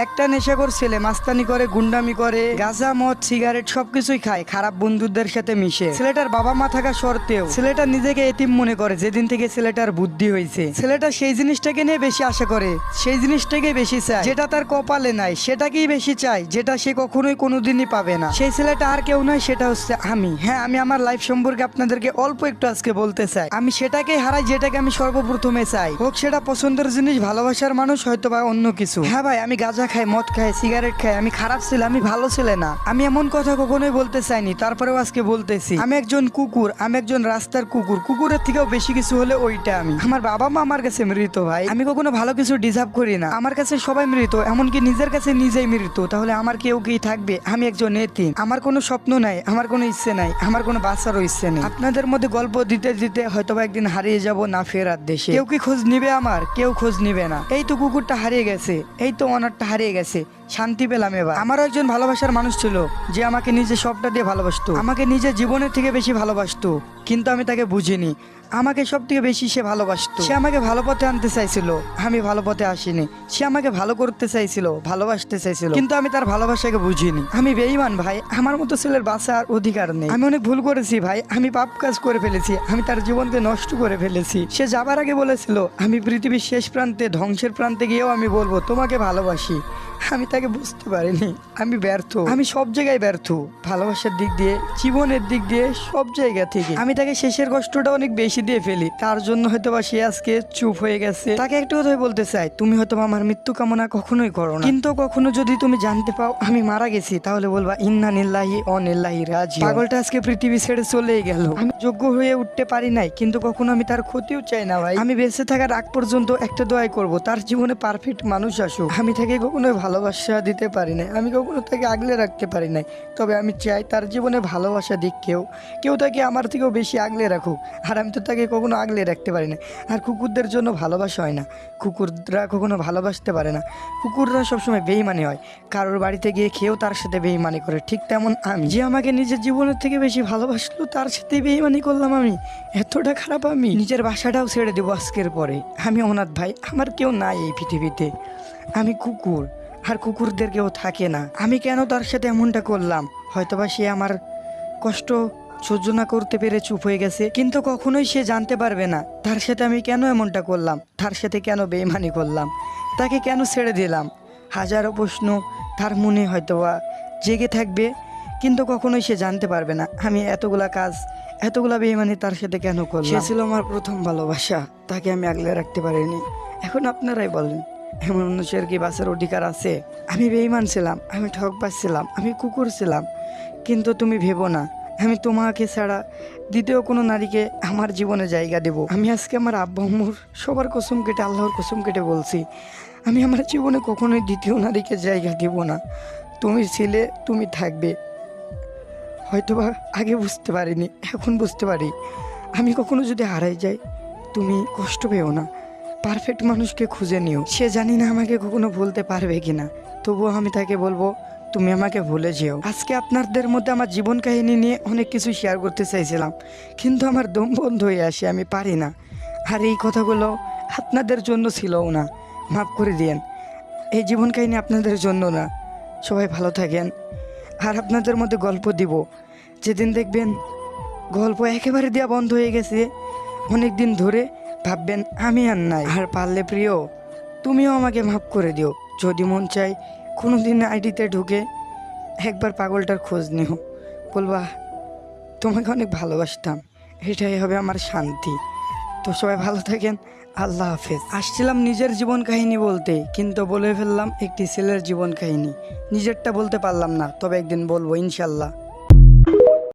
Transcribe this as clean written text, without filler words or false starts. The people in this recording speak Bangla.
একটা নেশাখোর ছেলে মাস্তানি করে, গুন্ডামি করে, গাঁজা মদ সিগারেট সবকিছুই খায়, খারাপ বন্ধুদের সাথে মিশে। ছেলেটার বাবা মা থাকা সত্ত্বেও ছেলেটা নিজেকে এতিম মনে করে। যেদিন থেকে ছেলেটার বুদ্ধি হয়েছে, ছেলেটা সেই জিনিসটাকে নিয়ে বেশি আশা করে, সেই জিনিসটাকে বেশি চায় যেটা তার কপালে নাই, সেটাকেই বেশি চায় যেটা সে কখনোই কোনোদিনই পাবে না। সেই ছেলেটা আর কেউ নয়, সেটা হচ্ছে আমি। হ্যাঁ, আমি আমার লাইফ সম্পর্কে আপনাদেরকে অল্প একটু আজকে বলতে চাই। আমি সেটাকেই হারাই যেটাকে আমি সর্বপ্রথমে চাই, হোক সেটা পছন্দের জিনিস, ভালোবাসার মানুষ, হয়তো বা অন্য কিছু। হ্যাঁ ভাই, আমি গাঁজা খাই, মদ খাই, সিগারেট খাই, আমি খারাপ ছেলে, আমি ভালো ছেলে না। আমি এমন কথা কখনোই বলতে চাইনি, তারপরেও আজকে বলতেছি। আমি একজন কুকুর, আমি একজন রাস্তার কুকুর। কুকুরের থেকেও বেশি কিছু হলে ওইটা আমি। আমার বাবা মা আমার কাছে মৃত ভাই। আমি কখনো ভালো কিছু ডিজার্ভ করি না। আমার কাছে সবাই মৃত, এমনকি নিজের কাছে নিজেই মৃত। তাহলে আমার কেউ কি থাকবে? আমি একজন এতিম। আমার কোনো স্বপ্ন নাই, আমার কোনো ইচ্ছে নাই, আমার কোনো বাঁচারও ইচ্ছে নেই। আপনাদের মধ্যে গল্প দিতে দিতে হয়তো একদিন হারিয়ে যাব না ফেরার দেশে। কেউ কি খোঁজ নিবে আমার? কেউ খোঁজ নিবে না। এই তো কুকুরটা হারিয়ে গেছে, এই তো অনারটা হারিয়ে গেছে, শান্তি পেলাম এবার। আমারও একজন ভালোবাসার মানুষ ছিল যে আমাকে নিজে সবটা দিয়ে ভালোবাসতো, আমাকে নিজের জীবনের থেকে বেশি ভালোবাসতো, কিন্তু আমি তাকে বুঝিনি। আমাকে সব থেকে বেশি সে ভালোবাসতো। সে আমাকে ভালো পথে আনতে চাইছিল, আমি ভালো পথে আসিনি। সে আমাকে ভালো করতে চাইছিল, ভালোবাসতে চাইছিল, কিন্তু আমি তার ভালোবাসাকে বুঝিনি। আমি বেঈমান ভাই, আমার মতো ছেলের বাঁচার অধিকার নেই। আমি অনেক ভুল করেছি ভাই, আমি পাপ কাজ করে ফেলেছি, আমি তার জীবনকে নষ্ট করে ফেলেছি। সে যাবার আগে বলেছিল আমি পৃথিবীর শেষ প্রান্তে, ধ্বংসের প্রান্তে গিয়েও আমি বলবো তোমাকে ভালোবাসি। আমি তাকে বুঝতে পারিনি, আমি ব্যর্থ, আমি সব জায়গায় ব্যর্থ, ভালোবাসার দিক দিয়ে, জীবনের দিক দিয়ে, সব জায়গা থেকে আমি তাকে শেষের কষ্টটা অনেক বেশি দিয়ে ফেলি। তার জন্য হয়তো বা সে আজকে চুপ হয়ে গেছে। তাকে একটা কথাই বলতে চাই, তুমি হয়তো আমার মৃত্যু কামনা কখনোই করো না, কিন্তু কখনো যদি তুমি জানতে পাও আমি মারা গেছি, তাহলে বলবা ইন্না নিল্লাহি ও নিল্লাহি রাজি। পাগলটা আজকে পৃথিবী ছেড়ে চলেই গেল। আমি যোগ্য হয়ে উঠতে পারি নাই, কিন্তু কখনো আমি তার ক্ষতিও চাই না ভাই। আমি বেঁচে থাকার আগ পর্যন্ত একটা দোয়াই করব, তার জীবনে পারফেক্ট মানুষ আসুক। আমি তাকে কখনোই ভালোবাসা দিতে পারি নাই, আমি কখনো তাকে আগলে রাখতে পারি নাই, তবে আমি চাই তার জীবনে ভালোবাসা দিক কেউ তাকে আমার থেকেও বেশি আগলে রাখুক। আর আমি তো তাকে কখনো আগলে রাখতে পারি না। আর কুকুরদের জন্য ভালোবাসা হয় না, কুকুররা কখনো ভালোবাসতে পারে না। কুকুররা সবসময় বেইমানি হয়, কারোর বাড়িতে গিয়ে খেয়েও তার সাথে বেইমানি করে। ঠিক তেমন আমি, যে আমাকে নিজের জীবনের থেকে বেশি ভালোবাসলো তার সাথে বেইমানি করলাম আমি। এতটা খারাপ আমি? নিজের বাসাটাও ছেড়ে দেবো আজকের পরে। আমি অনাথ ভাই, আমার কেউ নাই এই পৃথিবীতে। আমি কুকুর, আর কুকুরদের কেউ থাকে না। আমি কেন তার সাথে এমনটা করলাম? হয়তোবা সে আমার কষ্ট সহ্য না করতে পেরে চুপ হয়ে গেছে, কিন্তু কখনোই সে জানতে পারবে না তার সাথে আমি কেন এমনটা করলাম, তার সাথে কেন বেইমানি করলাম, তাকে কেন ছেড়ে দিলাম। হাজারো প্রশ্ন তার মনে হয়তোবা জেগে থাকবে, কিন্তু কখনোই সে জানতে পারবে না আমি এতগুলা কাজ, এতগুলা বেইমানি তার সাথে কেন করলাম। সে ছিল আমার প্রথম ভালোবাসা, তাকে আমি আগলে রাখতে পারিনি। এখন আপনারাই বলেন, এমন মানুষের কি বাঁচার অধিকার আছে? আমি বেঈমান ছিলাম, আমি ঠকবাজ ছিলাম, আমি কুকুর ছিলাম, কিন্তু তুমি ভেবো না আমি তোমাকে ছাড়া দ্বিতীয় কোনো নারীকে আমার জীবনে জায়গা দেব। আমি আজকে আমার আব্বা আম্মুর সবার কসম কেটে, আল্লাহর কসম কেটে বলছি, আমি আমার জীবনে কখনোই দ্বিতীয় নারীকে জায়গা দেব না। তুমি ছিলে, তুমি থাকবে। হয়তোবা আগে বুঝতে পারিনি, এখন বুঝতে পারি। আমি কখনো যদি হারাই যাই, তুমি কষ্ট পেও না, পারফেক্ট মানুষকে খুঁজে নিও। সে জানি না আমাকে কখনো ভুলতে পারবে কিনা, তবুও আমি তাকে বলবো তুমি আমাকে ভুলে যেও। আজকে আপনাদের মধ্যে আমার জীবন কাহিনী নিয়ে অনেক কিছু শেয়ার করতে চাইছিলাম, কিন্তু আমার দম বন্ধ হয়ে আসে, আমি পারি না। আর এই কথাগুলো আপনাদের জন্য ছিলও না, মাফ করে দিয়েন। এই জীবন কাহিনী আপনাদের জন্য না। সবাই ভালো থাকেন। আর আপনাদের মধ্যে গল্প দিব, যেদিন দেখবেন গল্প একেবারে দেওয়া বন্ধ হয়ে গেছে অনেক দিন ধরে, ভাববেন আমি আর নাই। আর পারলে প্রিয়, তুমিও আমাকে মাফ করে দিও। যদি মন চাই কোনো দিন আইডিতে ঢুকে একবার পাগলটার খোঁজ নিও, বলবা তোমাকে অনেক ভালোবাসতাম, এটাই হবে আমার শান্তি। তো সবাই ভালো থাকেন, আল্লাহ হাফেজ। আসছিলাম নিজের জীবন কাহিনী বলতে, কিন্তু বলে ফেললাম একটি ছেলের জীবন কাহিনী। নিজেরটা বলতে পারলাম না, তবে একদিন বলবো ইনশাল্লাহ।